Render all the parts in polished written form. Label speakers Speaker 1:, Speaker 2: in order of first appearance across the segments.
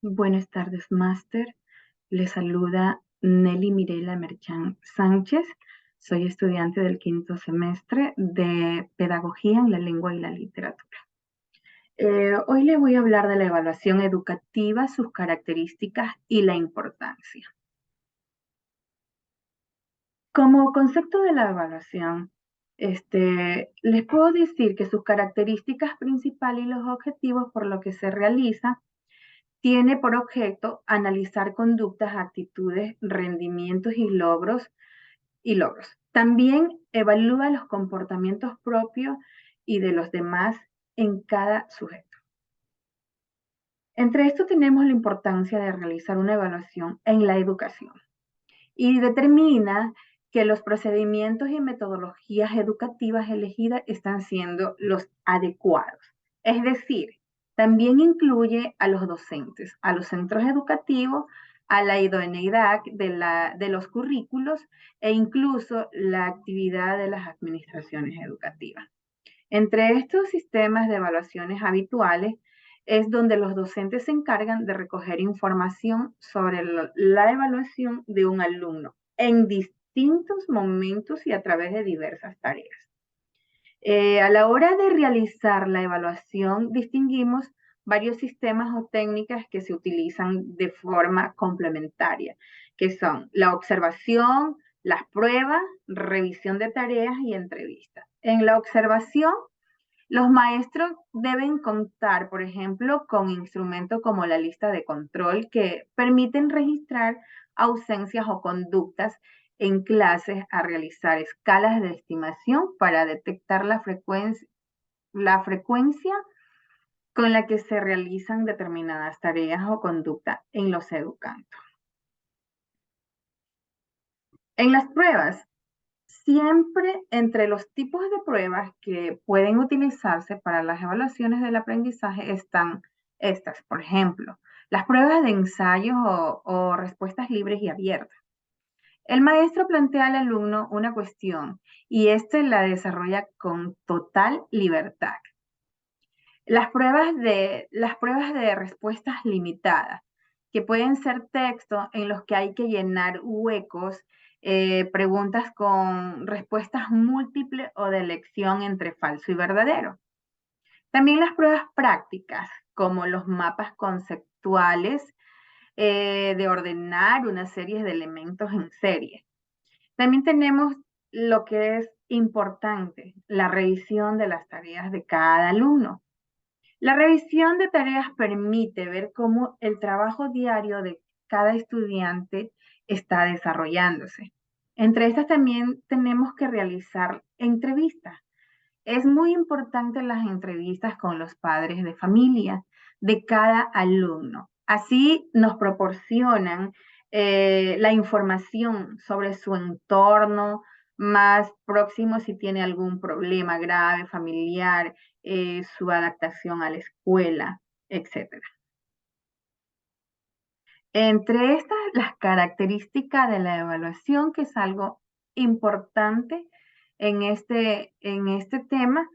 Speaker 1: Buenas tardes, máster. Le saluda Nelly Mirela Merchán Sánchez. Soy estudiante del quinto semestre de Pedagogía en la Lengua y la Literatura. Hoy le voy a hablar de la evaluación educativa, sus características y la importancia. Como concepto de la evaluación, les puedo decir que sus características principales y los objetivos por lo que se realiza tiene por objeto analizar conductas, actitudes, rendimientos y logros. También evalúa los comportamientos propios y de los demás en cada sujeto. Entre esto tenemos la importancia de realizar una evaluación en la educación y determina que los procedimientos y metodologías educativas elegidas están siendo los adecuados. Es decir, también incluye a los docentes, a los centros educativos, a la idoneidad de los currículos e incluso la actividad de las administraciones educativas. Entre estos sistemas de evaluaciones habituales es donde los docentes se encargan de recoger información sobre la evaluación de un alumno en distintos momentos y a través de diversas tareas. A la hora de realizar la evaluación, distinguimos varios sistemas o técnicas que se utilizan de forma complementaria, que son la observación, las pruebas, revisión de tareas y entrevistas. En la observación, los maestros deben contar, por ejemplo, con instrumentos como la lista de control que permiten registrar ausencias o conductas en clases, a realizar escalas de estimación para detectar la frecuencia con la que se realizan determinadas tareas o conductas en los educandos. En las pruebas, siempre entre los tipos de pruebas que pueden utilizarse para las evaluaciones del aprendizaje están estas, por ejemplo, las pruebas de ensayos o respuestas libres y abiertas. El maestro plantea al alumno una cuestión y éste la desarrolla con total libertad. Las pruebas de respuestas limitadas, que pueden ser textos en los que hay que llenar huecos, preguntas con respuestas múltiples o de elección entre falso y verdadero. También las pruebas prácticas, como los mapas conceptuales, de ordenar una serie de elementos en serie. También tenemos lo que es importante, la revisión de las tareas de cada alumno. La revisión de tareas permite ver cómo el trabajo diario de cada estudiante está desarrollándose. Entre estas también tenemos que realizar entrevistas. Es muy importante las entrevistas con los padres de familia de cada alumno. Así nos proporcionan la información sobre su entorno más próximo, si tiene algún problema grave familiar, su adaptación a la escuela, etcétera. Entre estas, las características de la evaluación, que es algo importante en este tema,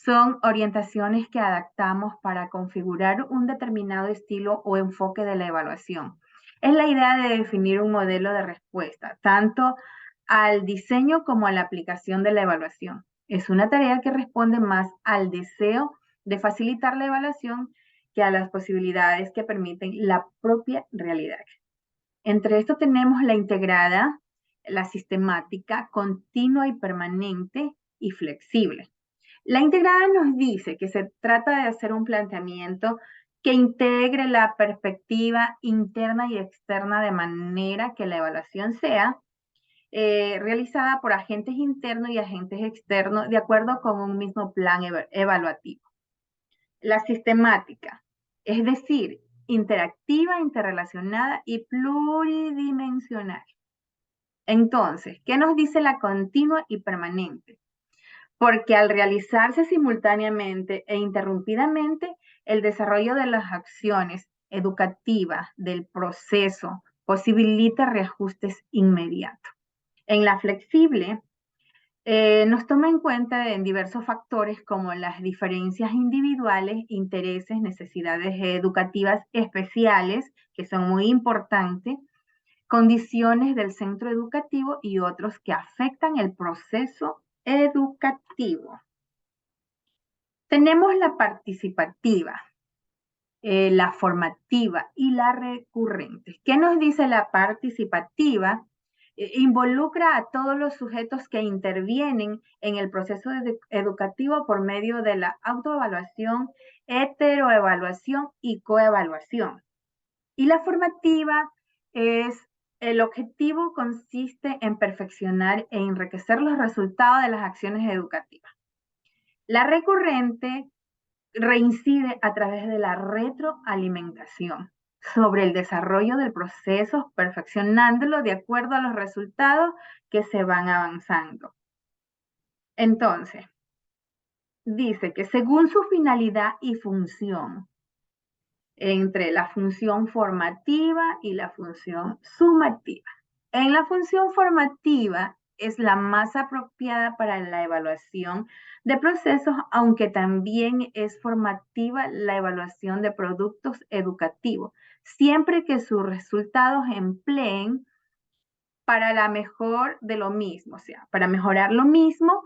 Speaker 1: son orientaciones que adaptamos para configurar un determinado estilo o enfoque de la evaluación. Es la idea de definir un modelo de respuesta, tanto al diseño como a la aplicación de la evaluación. Es una tarea que responde más al deseo de facilitar la evaluación que a las posibilidades que permiten la propia realidad. Entre esto tenemos la integrada, la sistemática, continua y permanente y flexible. La integrada nos dice que se trata de hacer un planteamiento que integre la perspectiva interna y externa de manera que la evaluación sea realizada por agentes internos y agentes externos de acuerdo con un mismo plan evaluativo. La sistemática, es decir, interactiva, interrelacionada y pluridimensional. Entonces, ¿qué nos dice la continua y permanente? Porque al realizarse simultáneamente e interrumpidamente, el desarrollo de las acciones educativas del proceso posibilita reajustes inmediatos. En la flexible, Nos toma en cuenta en diversos factores como las diferencias individuales, intereses, necesidades educativas especiales, que son muy importantes, condiciones del centro educativo y otros que afectan el proceso educativo. Tenemos la participativa, la formativa y la recurrente. ¿Qué nos dice la participativa? Involucra a todos los sujetos que intervienen en el proceso educativo por medio de la autoevaluación, heteroevaluación y coevaluación. Y la formativa es, el objetivo consiste en perfeccionar e enriquecer los resultados de las acciones educativas. La recurrente reincide a través de la retroalimentación sobre el desarrollo del proceso, perfeccionándolo de acuerdo a los resultados que se van avanzando. Entonces, dice que según su finalidad y función, entre la función formativa y la función sumativa. En la función formativa es la más apropiada para la evaluación de procesos, aunque también es formativa la evaluación de productos educativos, siempre que sus resultados empleen para la mejor de lo mismo, o sea, para mejorar lo mismo,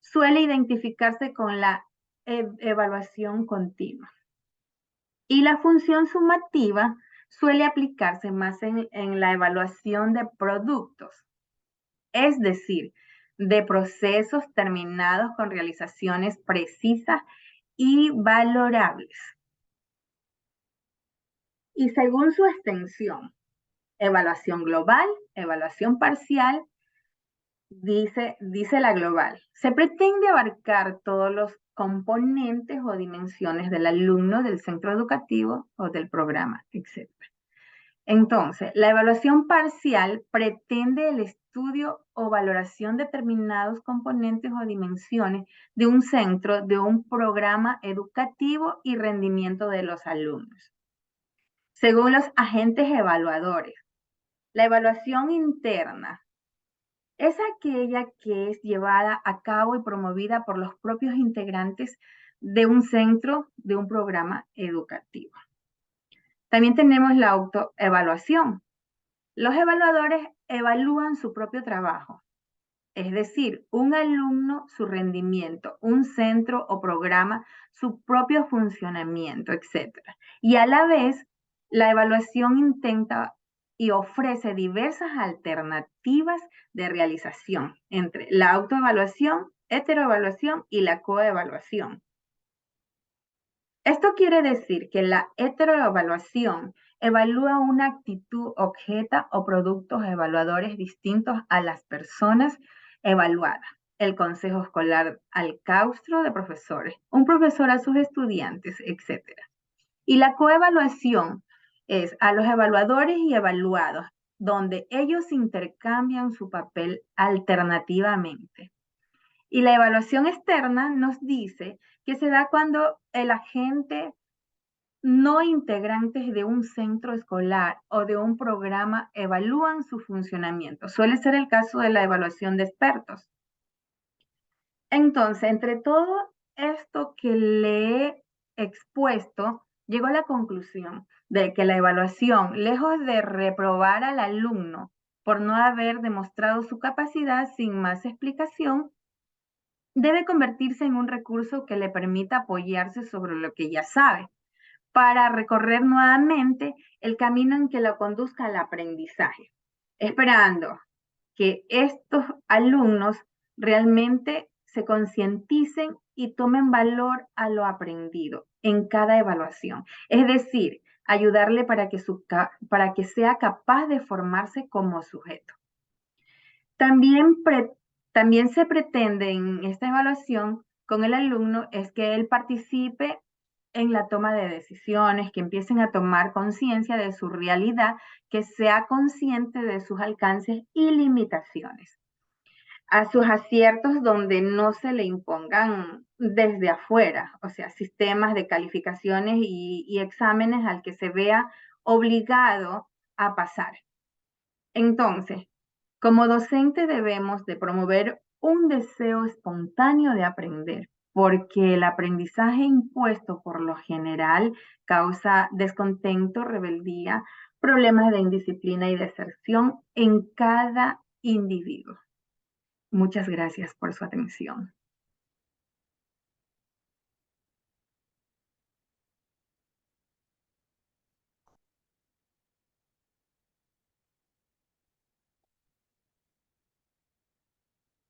Speaker 1: suele identificarse con la evaluación continua. Y la función sumativa suele aplicarse más en la evaluación de productos, es decir, de procesos terminados con realizaciones precisas y valorables. Y según su extensión, evaluación global, evaluación parcial, dice la global. Se pretende abarcar todos los componentes o dimensiones del alumno, del centro educativo o del programa, etc. Entonces, la evaluación parcial pretende el estudio o valoración de determinados componentes o dimensiones de un centro, de un programa educativo y rendimiento de los alumnos. Según los agentes evaluadores, la evaluación interna es aquella que es llevada a cabo y promovida por los propios integrantes de un centro, de un programa educativo. También tenemos la autoevaluación. Los evaluadores evalúan su propio trabajo, es decir, un alumno su rendimiento, un centro o programa su propio funcionamiento, etc. Y a la vez, la evaluación intenta y ofrece diversas alternativas de realización entre la autoevaluación, heteroevaluación y la coevaluación. Esto quiere decir que la heteroevaluación evalúa una actitud, objeto o productos evaluadores distintos a las personas evaluadas. El consejo escolar al claustro de profesores, un profesor a sus estudiantes, etc. Y la coevaluación es a los evaluadores y evaluados, donde ellos intercambian su papel alternativamente. Y la evaluación externa nos dice que se da cuando el agente no integrantes de un centro escolar o de un programa evalúan su funcionamiento. Suele ser el caso de la evaluación de expertos. Entonces, entre todo esto que le he expuesto, llegó a la conclusión de que la evaluación, lejos de reprobar al alumno por no haber demostrado su capacidad sin más explicación, debe convertirse en un recurso que le permita apoyarse sobre lo que ya sabe, para recorrer nuevamente el camino en que lo conduzca al aprendizaje, esperando que estos alumnos realmente se concienticen y tomen valor a lo aprendido en cada evaluación. Es decir, ayudarle para que sea capaz de formarse como sujeto. También, también se pretende en esta evaluación con el alumno es que él participe en la toma de decisiones, que empiecen a tomar conciencia de su realidad, que sea consciente de sus alcances y limitaciones. A sus aciertos donde no se le impongan desde afuera, o sea, sistemas de calificaciones y exámenes al que se vea obligado a pasar. Entonces, como docente debemos de promover un deseo espontáneo de aprender, porque el aprendizaje impuesto por lo general causa descontento, rebeldía, problemas de indisciplina y deserción en cada individuo. Muchas gracias por su atención.